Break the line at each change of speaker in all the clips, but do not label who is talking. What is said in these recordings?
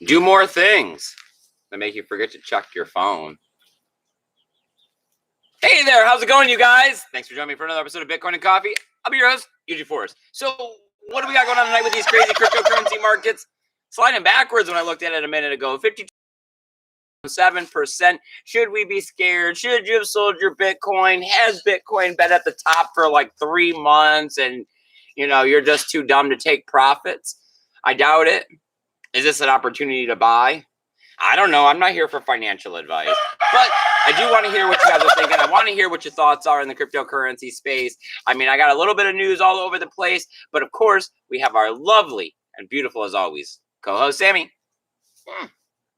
do more things that make you forget to check your phone. Hey there, how's it going, you guys? Thanks for joining me for another episode of Bitcoin and Coffee. I'll be your host, Eugene Samantha. So, what do we got going on tonight with these crazy cryptocurrency markets? Sliding backwards when I looked at it a minute ago, 52.7%. Should we be scared? Should you have sold your Bitcoin? Has Bitcoin been at the top for like 3 months and, you're just too dumb to take profits? I doubt it. Is this an opportunity to buy? I don't know. I'm not here for financial advice, but I do want to hear what you guys are thinking. I want to hear what your thoughts are in the cryptocurrency space. I mean, I got a little bit of news all over the place, but of course, we have our lovely and beautiful, as always, co-host Sammy.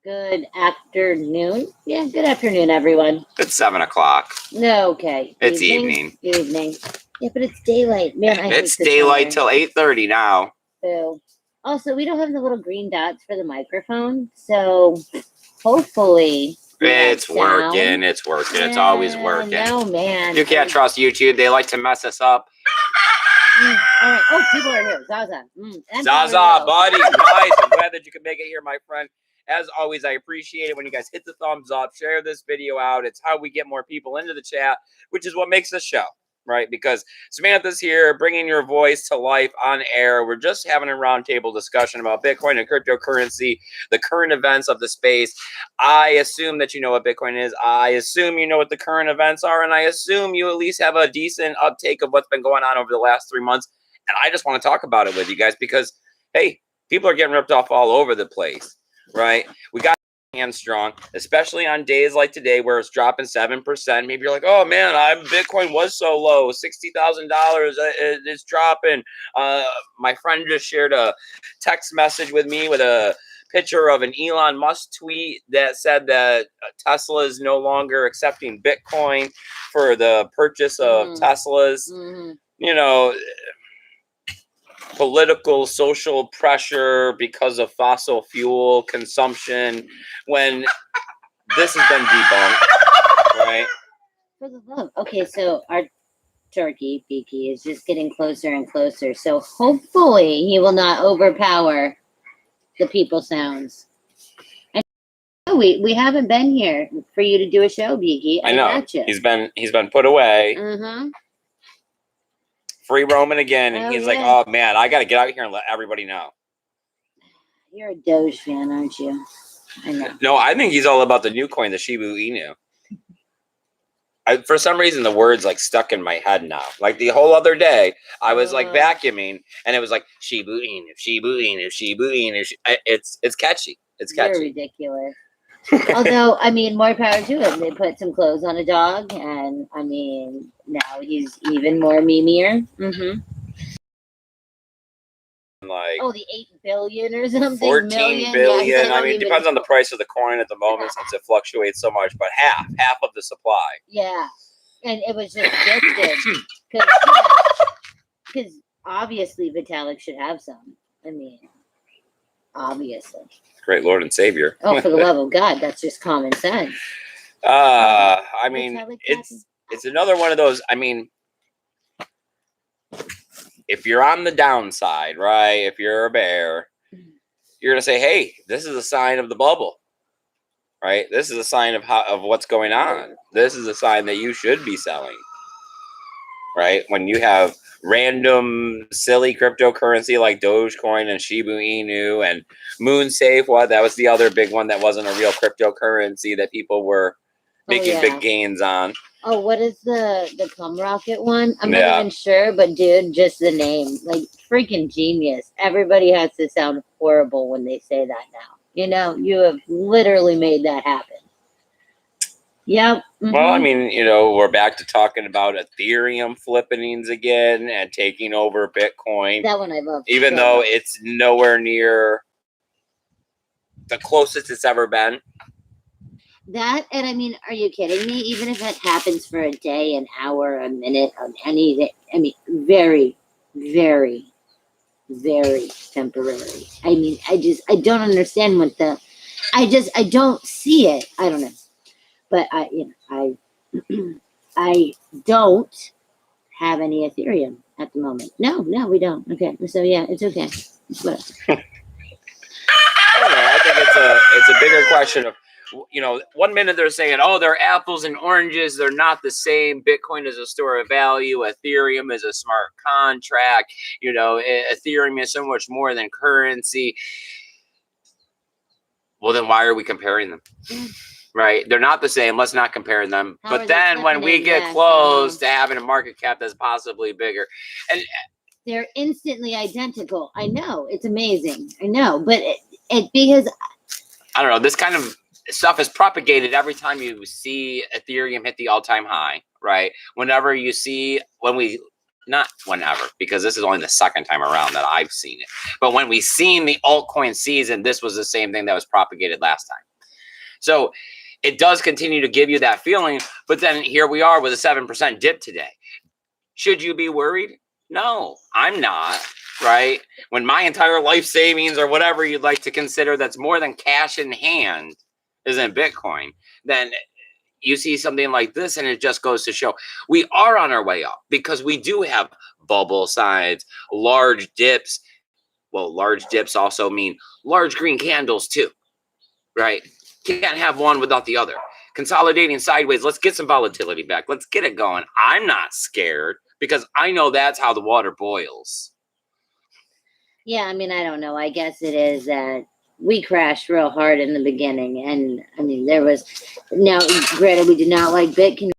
Good afternoon. Yeah, good afternoon, everyone.
It's 7 o'clock.
No, okay.
It's evening.
Evening. Yeah, but it's daylight. Man,
it's daylight till 8:30 now.
So, also, we don't have the little green dots for the microphone, so hopefully
it's working. It's working. It's always working.
No, man.
You can't trust YouTube. They like to mess us up.
All right. Oh, people are here. Zaza.
Zaza, buddy. Nice. I'm glad that you could make it here, my friend. As always, I appreciate it when you guys hit the thumbs up, share this video out. It's how we get more people into the chat, which is what makes this show, right? Because Samantha's here bringing your voice to life on air. We're just having a roundtable discussion about Bitcoin and cryptocurrency, the current events of the space. I assume that you know what Bitcoin is. I assume you know what the current events are. And I assume you at least have a decent uptake of what's been going on over the last 3 months. And I just want to talk about it with you guys because, hey, people are getting ripped off all over the place. Right? We got hands strong, especially on days like today where it's dropping 7%. Maybe you're like, oh man, Bitcoin was so low, $60,000 it's dropping. My friend just shared a text message with me with a picture of an Elon Musk tweet that said that Tesla is no longer accepting Bitcoin for the purchase of Teslas. Political, social pressure because of fossil fuel consumption, when this has been debunked, right?
For the love. Okay, so our turkey, Beaky, is just getting closer and closer. So hopefully he will not overpower the people sounds. And we haven't been here for you to do a show, Beaky.
I know.
Gotcha.
He's been put away. Free roaming again, and he's like, oh man, I gotta get out here and let everybody know.
You're a Doge fan, aren't you? I know.
No, I think he's all about the new coin, the Shiba Inu. For some reason, the words like stuck in my head now. Like the whole other day, I was like vacuuming, and it was like Shiba Inu, Shiba Inu, Shiba Inu. It's catchy. It's catchy.
You're ridiculous. Although, I mean, more power to him. They put some clothes on a dog, and I mean, now he's even more memeier.
Like,
the 8 billion or something.
14 billion. Yeah, I mean, it depends on the price of the coin at the moment since it fluctuates so much, but half of the supply.
Yeah, and it was just gifted because obviously Vitalik should have some. I mean, obviously.
Great Lord and Savior.
Oh, for the love of God, that's just common sense.
I mean, it's another one of those. I mean, if you're on the downside, right? If you're a bear, you're gonna say, "Hey, this is a sign of the bubble, right? This is a sign of what's going on. This is a sign that you should be selling, right? When you have random silly cryptocurrency like Dogecoin and Shiba Inu and MoonSafe. That was the other big one that wasn't a real cryptocurrency that people were making big gains on.
Oh, what is the Cum Rocket one? I'm not even sure, but dude, just the name, like freaking genius. Everybody has to sound horrible when they say that now. You have literally made that happen. Yep.
Well, I mean, we're back to talking about Ethereum flippings again and taking over Bitcoin.
That one I love.
Even though it's nowhere near the closest it's ever been.
That, and I mean, are you kidding me? Even if it happens for a day, an hour, a minute, on anything, I mean, very, very, very temporary. I mean, I don't understand I don't see it. I don't know. But I don't have any Ethereum at the moment. No, we don't. Okay, so yeah, it's okay. Whatever.
I think it's a bigger question of, you know, 1 minute they're saying, oh, they're apples and oranges, they're not the same. Bitcoin is a store of value, Ethereum is a smart contract, you know, Ethereum is so much more than currency. Well, then why are we comparing them? Right? They're not the same. Let's not compare them.
How
But then when we get close to having a market cap that's possibly bigger, and
they're instantly identical. I know, it's amazing. I know, but it because
I don't know, this kind of stuff is propagated every time you see Ethereum hit the all-time high, right? Whenever you see, not whenever, because this is only the second time around that I've seen it. But when we seen the altcoin season, this was the same thing that was propagated last time. So it does continue to give you that feeling, but then here we are with a 7% dip today. Should you be worried? No, I'm not, right? When my entire life savings or whatever you'd like to consider that's more than cash in hand is in Bitcoin, then you see something like this and it just goes to show we are on our way up because we do have bubble signs, large dips. Well, large dips also mean large green candles too, right? Can't have one without the other. Consolidating sideways, let's get some volatility back. Let's get it going. I'm not scared because I know that's how the water boils.
yeah, I mean, I don't know. I guess it is that we crashed real hard in the beginning, and I mean, there was now. Granted, we did not like Bitcoin.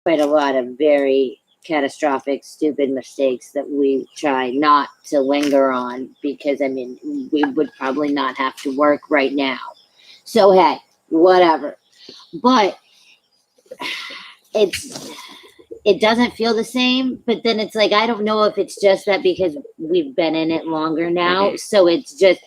Quite a lot of very catastrophic, stupid mistakes that we try not to linger on because I mean, we would probably not have to work right now. So hey, whatever. But it doesn't feel the same, but then it's like I don't know if it's just that because we've been in it longer now. So it's just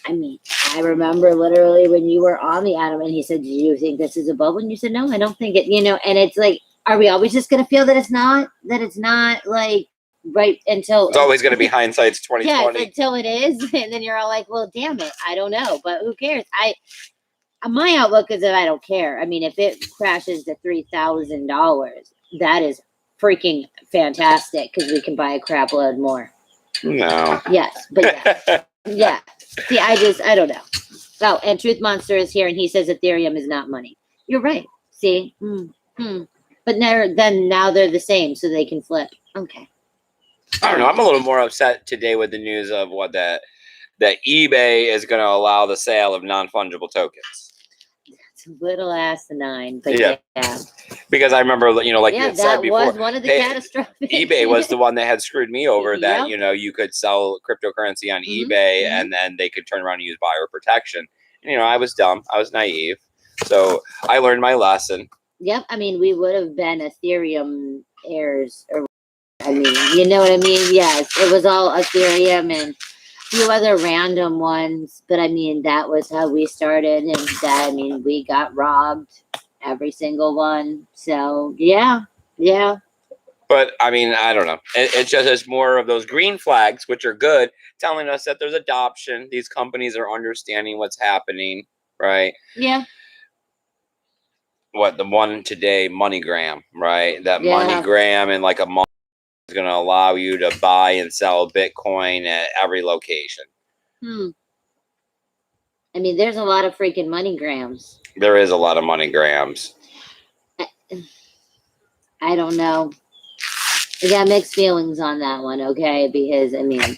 I mean, I remember literally when you were on the Adam and he said, do you think this is a bubble? And you said, no, I don't think it, you know, and it's like, are we always just going to feel that it's not like right until
it's always going to be hindsight's 2020.
Yeah, until it is. And then you're all like, well, damn it. I don't know, but who cares? My outlook is that I don't care. I mean, if it crashes to $3,000, that is freaking fantastic because we can buy a crap load more.
No.
Yes, but yeah. Yeah. See, I don't know. Oh, and Truth Monster is here and he says Ethereum is not money. You're right. See? But now they're the same, so they can flip. Okay.
I don't know. I'm a little more upset today with the news of what that eBay is going to allow the sale of non-fungible tokens.
It's a little asinine, but yeah.
Because I remember, you know, like you had said before,
that was one of the catastrophic.
eBay was the one that had screwed me over. That you know you could sell cryptocurrency on eBay and then they could turn around and use buyer protection. And, you know, I was dumb. I was naive. So I learned my lesson.
Yep. I mean, we would have been Ethereum heirs. I mean, you know what I mean? Yes. It was all Ethereum and a few other random ones. But I mean, that was how we started. And that, I mean, we got robbed. Every single one. So, yeah.
But, I mean, I don't know. It's just it's more of those green flags, which are good, telling us that there's adoption. These companies are understanding what's happening, right?
Yeah.
What, the one today, MoneyGram, right? That MoneyGram in like a month is going to allow you to buy and sell Bitcoin at every location.
I mean, there's a lot of freaking MoneyGrams.
There is a lot of MoneyGrams.
I don't know. I got mixed feelings on that one, okay? Because, I mean,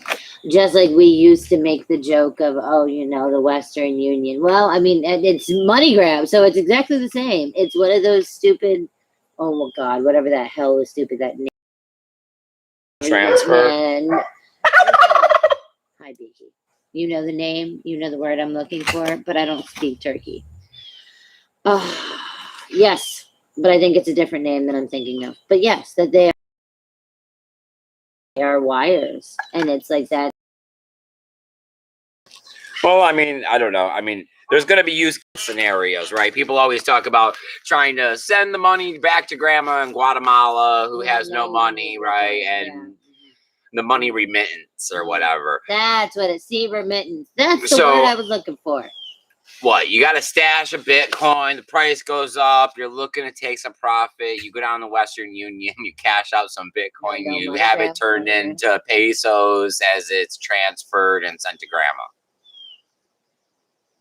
just like we used to make the joke of, oh, you know, the Western Union. Well, I mean, it's MoneyGram, so it's exactly the same. It's one of those stupid, oh, my God, whatever that hell is stupid, that name.
Transfer.
Hi, Beaky. You know the name, you know the word I'm looking for, but I don't speak Turkey. Oh, yes, but I think it's a different name than I'm thinking of. But yes, that they are wires, and it's like that.
Well, I mean, I don't know. I mean, there's going to be use scenarios, right? People always talk about trying to send the money back to grandma in Guatemala who has no money, right? And the money remittance or whatever.
That's what it's. See, remittance. That's the word I was looking for.
what? You got to stash a Bitcoin. The price goes up. You're looking to take some profit. You go down to Western Union. You cash out some Bitcoin. You have it turned into pesos as it's transferred and sent to grandma.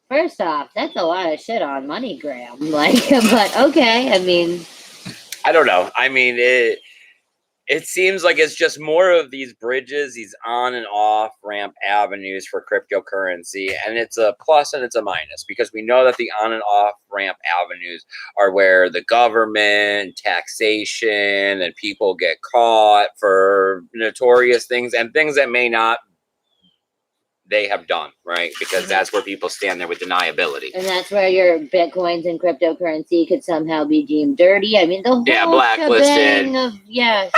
First off, that's a lot of shit on MoneyGram. Like, but okay. I mean,
I don't know. I mean, it seems like it's just more of these bridges, these on and off ramp avenues for cryptocurrency. And it's a plus and it's a minus, because we know that the on and off ramp avenues are where the government, taxation, and people get caught for notorious things and things that may not they have done, right? Because that's where people stand there with deniability.
And that's where your Bitcoins and cryptocurrency could somehow be deemed dirty. I mean, the whole
blacklisted.
of, yes.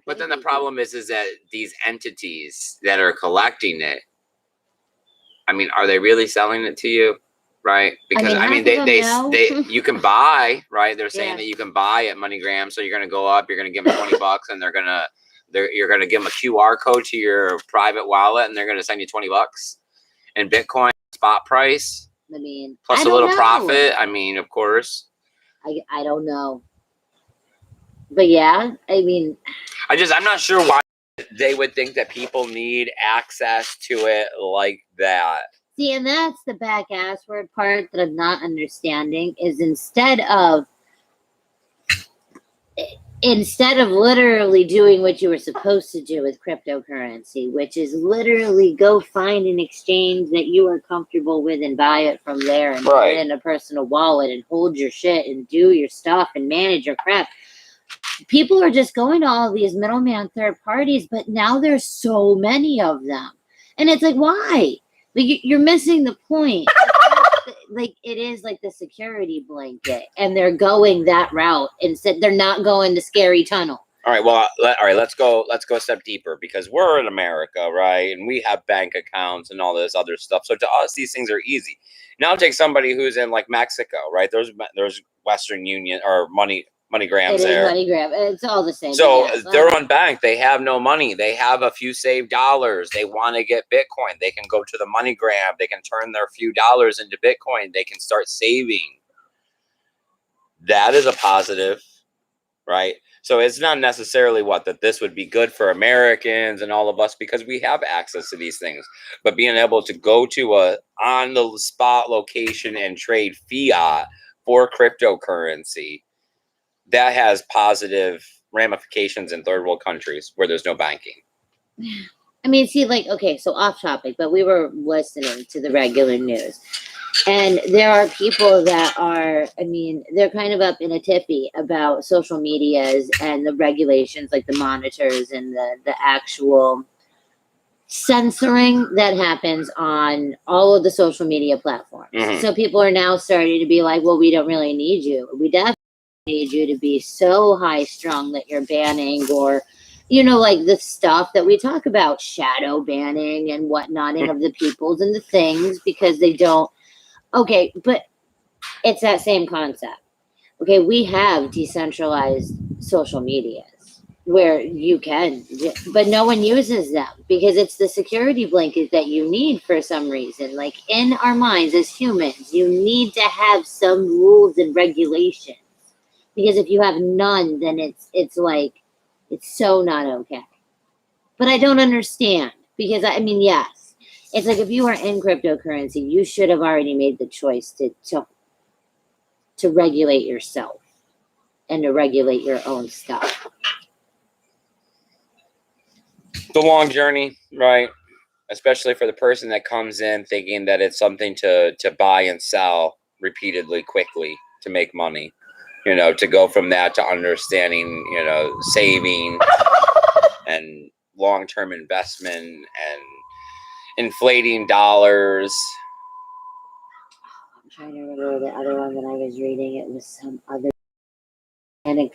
But then the problem is that these entities that are collecting it, I mean, are they really selling it to you? Right? Because I mean, they you can buy, right? They're saying that you can buy at MoneyGram. So you're going to go up, you're going to give them $20 and you're going to give them a QR code to your private wallet and they're going to send you $20 in Bitcoin spot price.
I mean,
plus a little profit. I mean, of course.
I don't know. But yeah, I mean,
I'm not sure why they would think that people need access to it like that.
See, and that's the back ass word part that I'm not understanding is instead of literally doing what you were supposed to do with cryptocurrency, which is literally go find an exchange that you are comfortable with and buy it from there and put it in a personal wallet and hold your shit and do your stuff and manage your crap. People are just going to all these middleman third parties, but now there's so many of them. And it's like, why? Like, you're missing the point. Like, it is like the security blanket, and they're going that route instead. They're not going the scary tunnel.
All right. Well, let's go a step deeper, because we're in America, right? And we have bank accounts and all this other stuff. So to us, these things are easy. Now take somebody who's in like Mexico, right? There's Western Union or MoneyGrams there.
MoneyGram. It's all the same.
So they're unbanked. They have no money. They have a few saved dollars. They want to get Bitcoin. They can go to the MoneyGram. They can turn their few dollars into Bitcoin. They can start saving. That is a positive, right? So it's not necessarily that this would be good for Americans and all of us because we have access to these things. But being able to go to a on the spot location and trade fiat for cryptocurrency, that has positive ramifications in third world countries where there's no banking.
I mean, see, like, okay, so off topic, but we were listening to the regular news. And there are people that are, I mean, they're kind of up in a tiffy about social medias and the regulations, like the monitors and the actual censoring that happens on all of the social media platforms. Mm-hmm. So people are now starting to be like, well, we don't really need you. We definitely need you to be so high strung that you're banning, or, you know, like the stuff that we talk about, shadow banning and whatnot, and of the peoples and the things, because they don't. Okay, but it's that same concept. Okay, we have decentralized social medias where you can, but no one uses them because it's the security blanket that you need for some reason. Like, in our minds as humans, you need to have some rules and regulations, because if you have none, then it's like, it's so not okay. But I don't understand, because I mean, yes. It's like, if you are in cryptocurrency, you should have already made the choice to regulate yourself and to regulate your own stuff.
It's a long journey, right? Especially for the person that comes in thinking that it's something to buy and sell repeatedly, quickly, to make money. You know, to go from that to understanding, you know, saving and long-term investment and inflating dollars.
I'm trying to remember the other one that I was reading. It was some other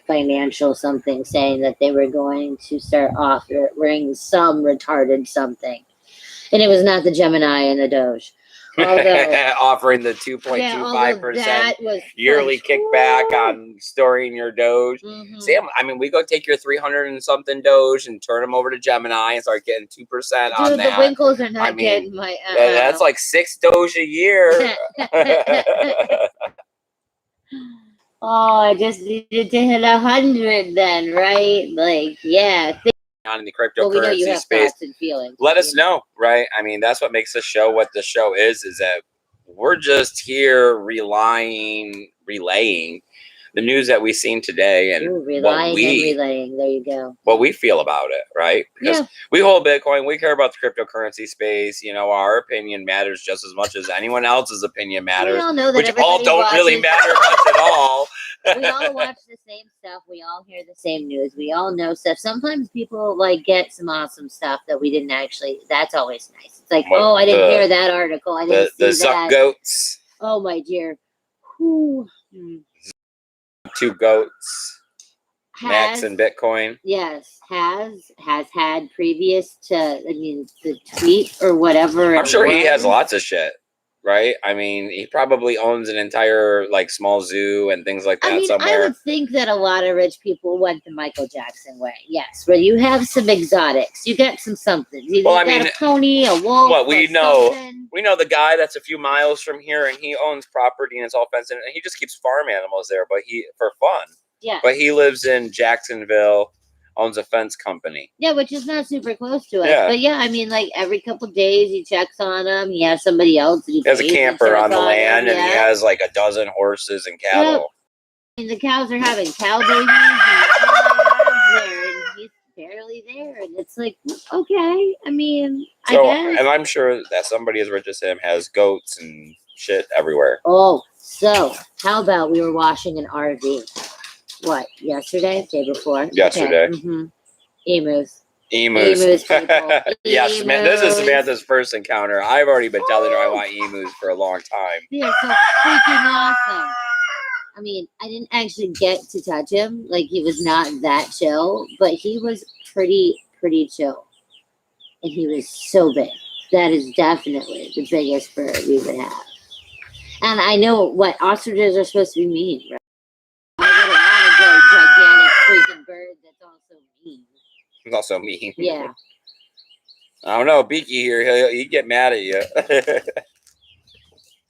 financial something saying that they were going to start offering some retarded something. And it was not the Gemini and the Doge.
Offering the
yeah, although
2.25%
that was
yearly
fun.
kickback on storing your Doge.
Mhm.
Sam, I mean, we go take your 300 and something Doge and turn them over to Gemini and start getting 2% on
Dude, the
that.
Winkles are not
I mean,
getting my.
That's like 6 Doge a year.
Oh, I just needed to hit 100 then, right? Like, yeah.
On in the
Well, we know you
cryptocurrency
have
space.
thoughts and feelings.
Let us know, right? I mean, that's what makes the show what the show is that we're just here relaying the news that we've seen today and
relaying. There you go.
what we feel about it, right? Because we hold Bitcoin, we care about the cryptocurrency space. You know, our opinion matters just as much as anyone else's opinion matters,
We all know that
which all don't really matter much at all.
We all watch the same stuff. We all hear the same news. We all know stuff. Sometimes people like get some awesome stuff that we didn't actually. That's always nice. It's like, I didn't hear that article. I didn't see
the
that.
Zuck goats.
Oh my dear. Whew.
2 goats. Max and Bitcoin.
Yes, has had previous to the tweet or whatever.
I'm sure he has lots of shit, right? I mean, he probably owns an entire like small zoo and things like that somewhere.
I would think that a lot of rich people went the Michael Jackson way. Yes, where you have some exotics, you get some something. You got a pony, a wolf.
Well, we know the guy that's a few miles from here, and he owns property and it's all fenced in, and he just keeps farm animals there, but for fun.
Yeah.
But he lives in Jacksonville, owns a fence company.
Yeah, which is not super close to us. Yeah. But yeah, I mean, like every couple of days he checks on them. He has somebody else. He
has a camper on the land, and he has like a dozen horses and cattle.
Yep. I mean, the cows are having cow babies, and he's barely there. And it's like, okay, I mean, I guess.
And I'm sure that somebody as rich as him has goats and shit everywhere.
Oh, so how about we were washing an RV? What, yesterday? Day before?
Yesterday.
Okay. Mm-hmm. Emus.
Yes, this is Samantha's first encounter. I've already been telling her I want emus for a long time.
They're so freaking awesome. I mean, I didn't actually get to touch him. Like, he was not that chill, but he was pretty chill. And he was so big. That is definitely the biggest bird we would have. And I know what ostriches are supposed to be mean, right? Gigantic freaking bird that's also mean.
He's also mean.
Yeah.
I don't know, Beaky here, he'd get mad at you.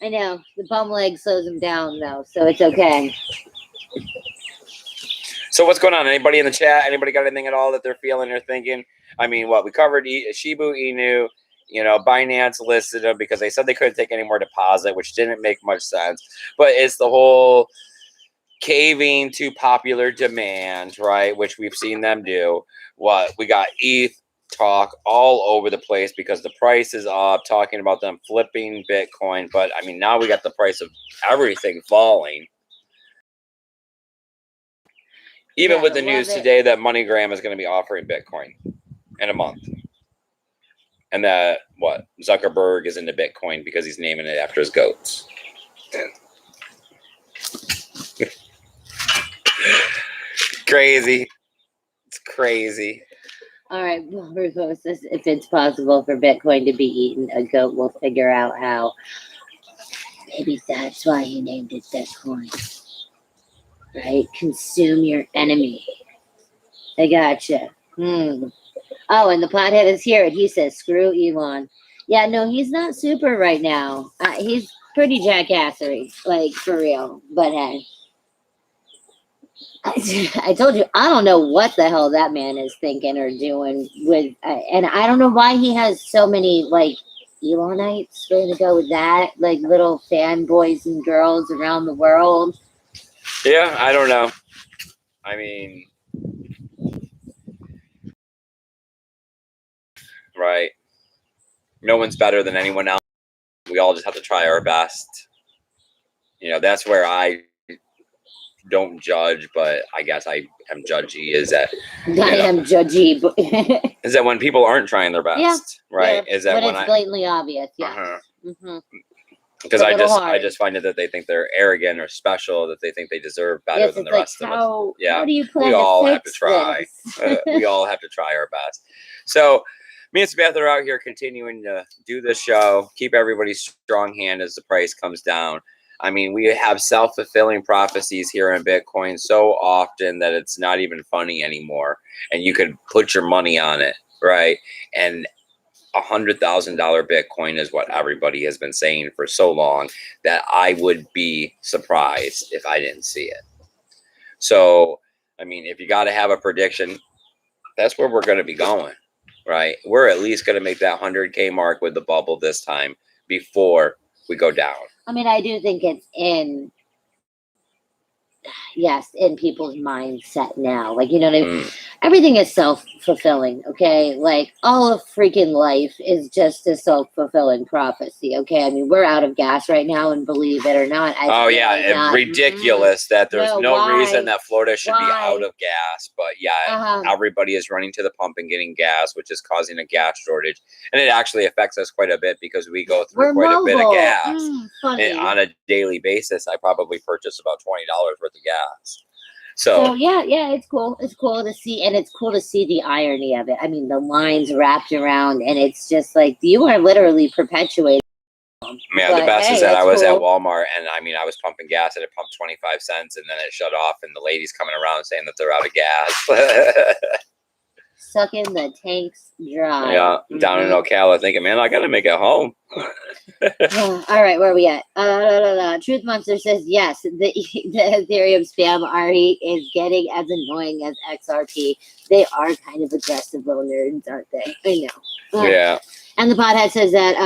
I know. The bum leg slows him down though, so it's okay.
So what's going on? Anybody in the chat? Anybody got anything at all that they're feeling or thinking? I mean, we covered Shibu Inu. You know, Binance listed them because they said they couldn't take any more deposit, which didn't make much sense. But it's the whole caving to popular demand, right? Which we've seen them do. We got ETH talk all over the place because the price is up, talking about them flipping Bitcoin. But I mean, now we got the price of everything falling. Even with the news today that MoneyGram is going to be offering Bitcoin in a month. And that, Zuckerberg is into Bitcoin because he's naming it after his goats. Crazy. It's crazy.
All right, well, Rufus, if it's possible for Bitcoin to be eaten, a goat will figure out how. Maybe that's why he named it Bitcoin. Right? Consume your enemy. I gotcha. Oh, and the pothead is here, and he says, screw Elon. Yeah, no, he's not super right now. He's pretty jackassery, like, for real. But hey. I told you, I don't know what the hell that man is thinking or doing with, and I don't know why he has so many, like, Elonites. We're going to go with that, like, little fanboys and girls around the world.
Yeah, I don't know. I mean, right. No one's better than anyone else. We all just have to try our best. You know, that's where I don't judge, but I guess I am judgy. Is that
I am judgy, but
is that when people aren't trying their best, right?
Yeah,
is that
when it's blatantly obvious? Yeah.
Because I just find it that they think they're arrogant or special, that they think they deserve better than the rest of us. Yeah,
how do you plan
we all
to
have to try. We all have to try our best. So me and Samantha are out here continuing to do this show, keep everybody's strong hand as the price comes down. I mean, we have self-fulfilling prophecies here in Bitcoin so often that it's not even funny anymore. And you could put your money on it, right? And $100,000 Bitcoin is what everybody has been saying for so long that I would be surprised if I didn't see it. So, I mean, if you got to have a prediction, that's where we're going to be going, right? We're at least going to make that 100K mark with the bubble this time before we go down.
I mean, I do think it's in people's mindset now. Like, you know what I mean? Everything is self-fulfilling, okay? Like, all of freaking life is just a self-fulfilling prophecy, okay? I mean, we're out of gas right now, and believe it or not,
ridiculous that there's no reason that Florida should be out of gas, but everybody is running to the pump and getting gas, which is causing a gas shortage, and it actually affects us quite a bit because we go through quite a bit of gas. And on a daily basis. I probably purchase about $20 worth of gas. So
yeah, it's cool. It's cool to see, and it's cool to see the irony of it. I mean, the lines wrapped around, and it's just like you are literally perpetuating.
Yeah, the best is that I was at Walmart, and I mean, I was pumping gas, and it pumped 25 cents, and then it shut off, and the lady's coming around saying that they're out of gas.
Sucking the tanks dry.
Yeah, down in Ocala, thinking, man, I gotta make it home.
All right, where are we at? Truth Monster says yes. The Ethereum spam RE is getting as annoying as XRP. They are kind of aggressive little nerds, aren't they? I know.
Yeah.
And the pothead says that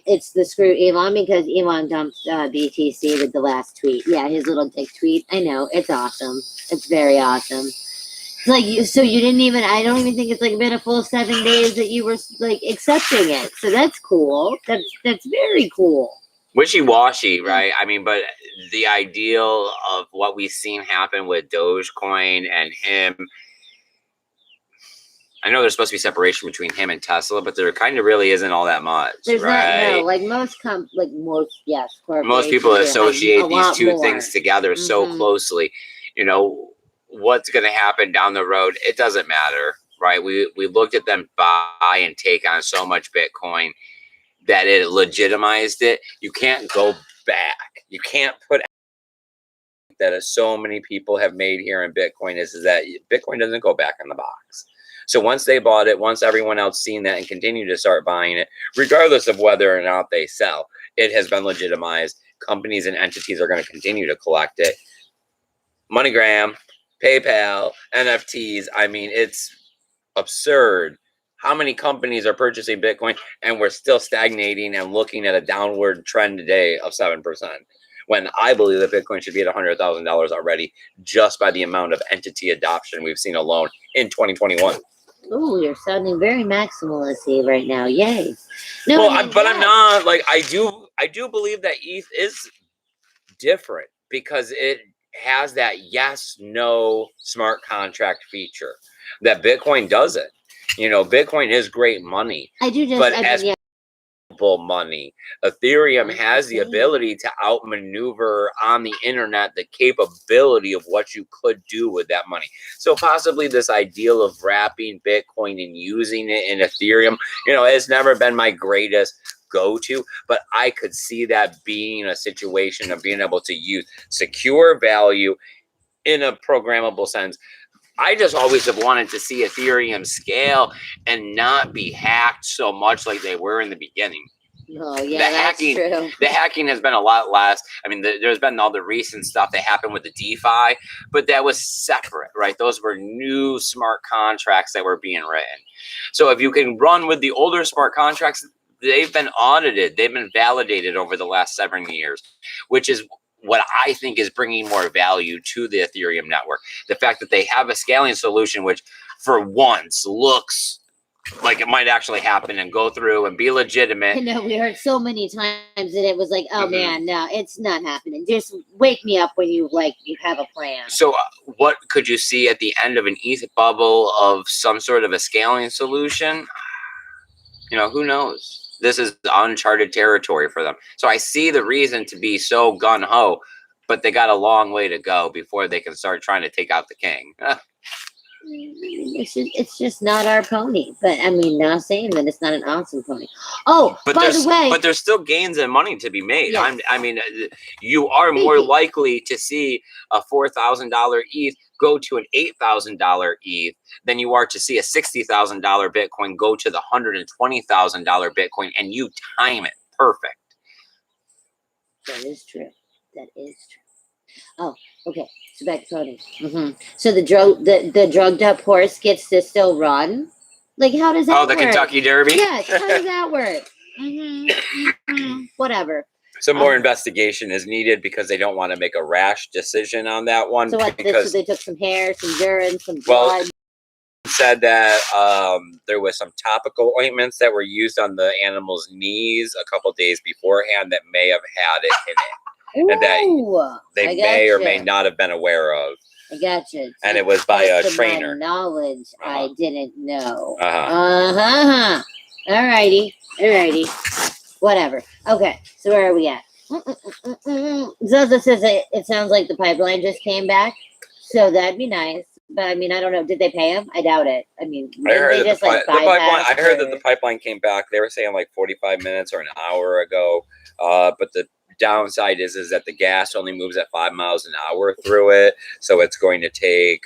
it's the screw Elon because Elon dumped BTC with the last tweet. Yeah, his little dick tweet. I know, it's awesome. It's very awesome. Like, so you didn't even, I don't even think it's like been a full 7 days that you were like accepting it. So that's cool. That's very cool.
Wishy-washy, right? I mean, but the ideal of what we've seen happen with Dogecoin and him, I know there's supposed to be separation between him and Tesla, but there kind of really isn't all that much.
There's
right?
Not, no, like most
people associate these two things together so closely. You know, what's going to happen down the road, it doesn't matter, right? We looked at them buy and take on so much Bitcoin that it legitimized it. You can't go back. You can't put that so many people have made here in Bitcoin is that Bitcoin doesn't go back in the box. So once they bought it, once everyone else seen that and continue to start buying it, regardless of whether or not they sell, it has been legitimized. Companies and entities are going to continue to collect it. MoneyGram, PayPal, NFTs. I mean, it's absurd how many companies are purchasing Bitcoin, and we're still stagnating and looking at a downward trend today of 7%. When I believe that Bitcoin should be at $100,000 already, just by the amount of entity adoption we've seen alone in 2021.
Ooh, you're sounding very maximalist right now. Yay! No,
well, I'm not. Like, I do believe that ETH is different because it has that yes/no smart contract feature that Bitcoin doesn't. You know, Bitcoin is great money. Money, Ethereum has the ability to outmaneuver on the internet the capability of what you could do with that money. So possibly this ideal of wrapping Bitcoin and using it in Ethereum, you know, it's never been my greatest go-to, but I could see that being a situation of being able to use secure value in a programmable sense. I just always have wanted to see Ethereum scale and not be hacked so much like they were in the beginning.
Oh, yeah, that's true.
The hacking has been a lot less. I mean, there's been all the recent stuff that happened with the DeFi, but that was separate, right? Those were new smart contracts that were being written. So if you can run with the older smart contracts, they've been audited. They've been validated over the last 7 years, which is what I think is bringing more value to the Ethereum network. The fact that they have a scaling solution, which for once looks like it might actually happen and go through and be legitimate.
I know, we heard so many times that it was like, oh man, no, it's not happening. Just wake me up when you have a plan.
So what could you see at the end of an ETH bubble of some sort of a scaling solution? You know, who knows? This is uncharted territory for them. So I see the reason to be so gung-ho, but they got a long way to go before they can start trying to take out the king.
it's just not our pony. But I mean, not saying that it's not an awesome pony. Oh,
But
by the way,
but there's still gains in money to be made.
Yes.
I mean, you are more
Maybe.
likely to see a $4,000 ETH go to an $8,000 ETH than you are to see a $60,000 Bitcoin go to the $120,000 Bitcoin, and you time it perfect.
that is true. That is true. Oh, okay. So back to pony. So the drugged up horse gets to still run. Like, how does that
Oh,
work?
the Kentucky Derby?
Yes. How does that work? Whatever.
Some more investigation is needed because they don't want to make a rash decision on that one.
So what?
Because
So they took some hair, some urine, some blood.
said that there was some topical ointments that were used on the animal's knees a couple days beforehand that may have had it in it, and that they may or may not have been aware of.
I gotcha.
And it was by a
To
trainer.
my knowledge, I didn't know. Alrighty. Whatever. Okay, so where are we at? Zaza says it sounds like the pipeline just came back, so that'd be nice. But I mean, I don't know. Did they pay him? I doubt it. I mean,
I heard that
I
heard that the pipeline came back. They were saying like 45 minutes or an hour ago. But the downside is that the gas only moves at 5 miles an hour through it, so it's going to take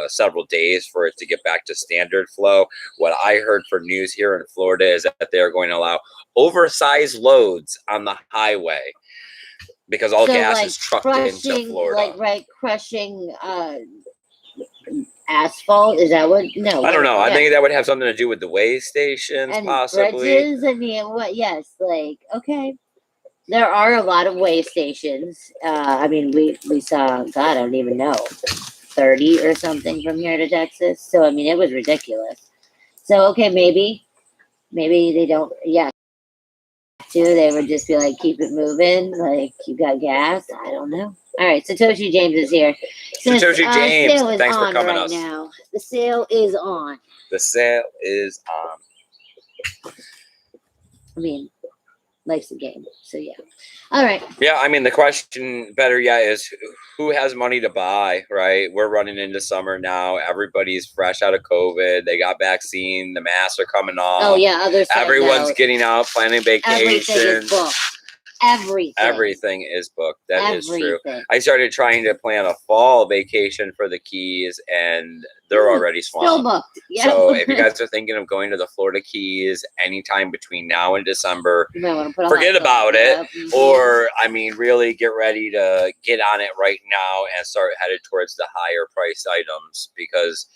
several days for it to get back to standard flow. What I heard for news here in Florida is that they're going to allow oversized loads on the highway because all gas is trucked into Florida.
Crushing asphalt. Is that what? No,
I don't know. I think that would have something to do with the way stations,
and
possibly.
Bridges. I mean, what? Yes, okay. There are a lot of way stations. I mean, we saw, God, I don't even know, 30 or something from here to Texas. So, I mean, it was ridiculous. So, okay, maybe they don't, they would just be like, keep it moving, like, you got gas. I don't know. All right, Satoshi James is here.
Satoshi James, thanks for coming
right now. The sale is on.
The sale is on.
I mean, likes the game. So yeah. All right.
Yeah, I mean the question better yet is who has money to buy, right? We're running into summer now. Everybody's fresh out of COVID. They got vaccine. The masks are coming off.
Oh yeah,
everyone's getting out, planning vacations.
Everything
is booked. That is true. I started trying to plan a fall vacation for the Keys, and they're already swamped.
Still booked. Yeah.
So if you guys are thinking of going to the Florida Keys anytime between now and December, forget about it. Or, I mean, really get ready to get on it right now and start headed towards the higher priced items because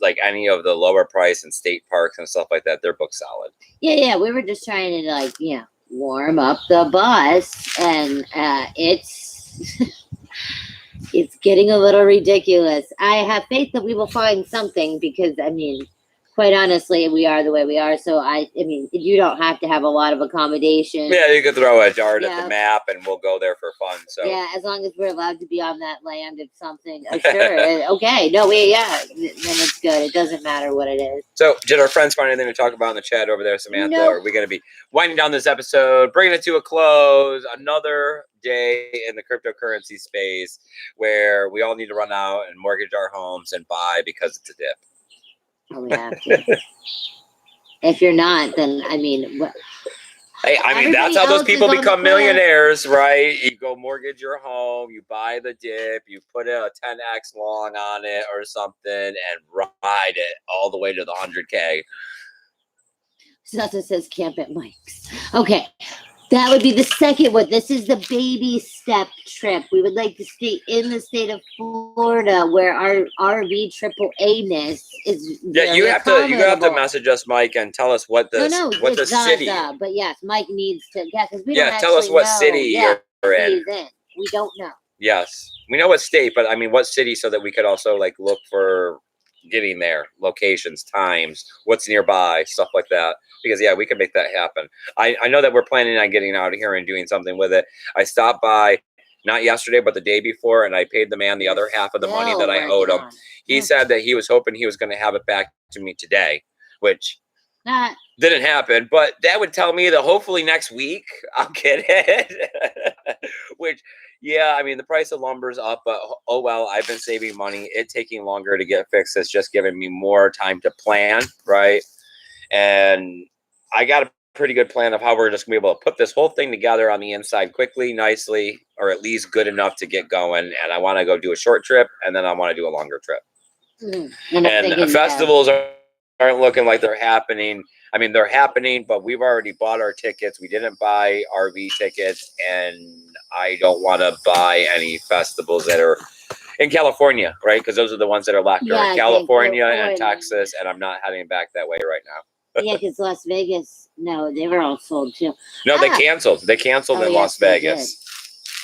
like any of the lower price and state parks and stuff like that, they're booked solid.
Yeah. We were just trying to warm up the bus, and it's it's getting a little ridiculous. I have faith that we will find something because I mean, quite honestly, we are the way we are. So I mean, you don't have to have a lot of accommodation.
Yeah, you could throw a dart at the map and we'll go there for fun. So
yeah, as long as we're allowed to be on that land of something. Sure. Okay. No, then it's good. It doesn't matter what it is.
So did our friends find anything to talk about in the chat over there, Samantha?
Nope.
Or are we going to be winding down this episode, bringing it to a close? Another day in the cryptocurrency space where we all need to run out and mortgage our homes and buy because it's a dip.
Oh, we have to. If you're not, then I mean,
hey, I mean that's how those people become millionaires, right? You go mortgage your home, you buy the dip, you put a 10x long on it or something, and ride it all the way to the 100K.
Sasa says camp at Mike's. Okay. That would be the second one. This is the baby step trip. We would like to stay in the state of Florida where our RV AAA-ness is very
you have to message us, Mike, and tell us what the city.
But yes, Mike needs to because we
don't tell us what city you're in.
We don't know.
Yes. We know what state, but I mean what city so that we could also look for getting there, locations, times, what's nearby, stuff like that. Because we can make that happen. I know that we're planning on getting out of here and doing something with it. I stopped by not yesterday, but the day before, and I paid the man the other half of the money that I owed him. He said that he was hoping he was going to have it back to me today, which didn't happen. But that would tell me that hopefully next week I'll get it. Which, Yeah, I mean, the price of lumber's up, but oh well, I've been saving money. It taking longer to get fixed has just given me more time to plan, right? And I got a pretty good plan of how we're just gonna be able to put this whole thing together on the inside quickly, nicely, or at least good enough to get going. And I want to go do a short trip, and then I want to do a longer trip.
And I'm
And
thinking,
festivals aren't looking like they're happening. I mean, they're happening, but we've already bought our tickets. We didn't buy RV tickets, and I don't want to buy any festivals that are in California, right? Because those are the ones that are left.
Yeah,
California and
California.
Texas, and I'm not heading back that way right now.
yeah, because Las Vegas, no, they were all sold too.
No, they canceled. They canceled in Las Vegas.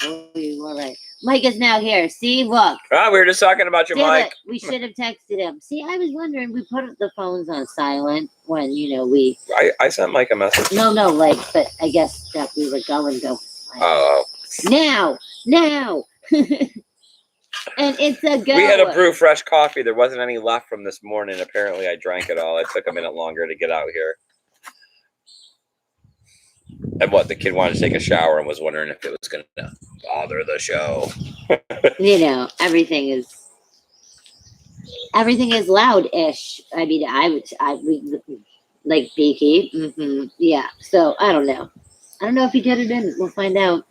Oh, you were right. Mike is now here. See, look.
Ah, we were just talking about your mic.
We should have texted him. See, I was wondering. We put the phones on silent when we.
I sent Mike a message.
No, but I guess that we were going.
Oh.
Now. And it's a go.
We had to brew fresh coffee. There wasn't any left from this morning. Apparently, I drank it all. It took a minute longer to get out here. And the kid wanted to take a shower and was wondering if it was going to bother the show.
Everything is loud-ish. I mean, we like Beaky. Yeah. So I don't know. I don't know if he did or didn't. We'll find out.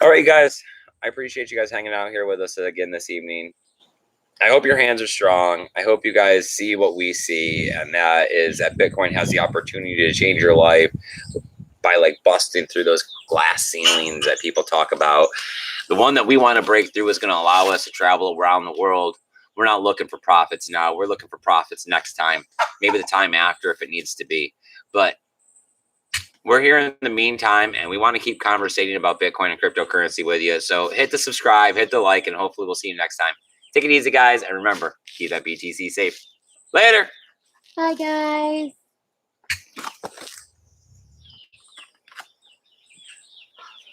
All right, guys. I appreciate you guys hanging out here with us again this evening. I hope your hands are strong. I hope you guys see what we see, and that is that Bitcoin has the opportunity to change your life by busting through those glass ceilings that people talk about. The one that we want to break through is going to allow us to travel around the world. We're not looking for profits now. We're looking for profits next time, maybe the time after if it needs to be. But we're here in the meantime, and we want to keep conversating about Bitcoin and cryptocurrency with you. So hit the subscribe, hit the like, and hopefully we'll see you next time. Take it easy, guys, and remember, keep that BTC safe. Later.
Bye, guys.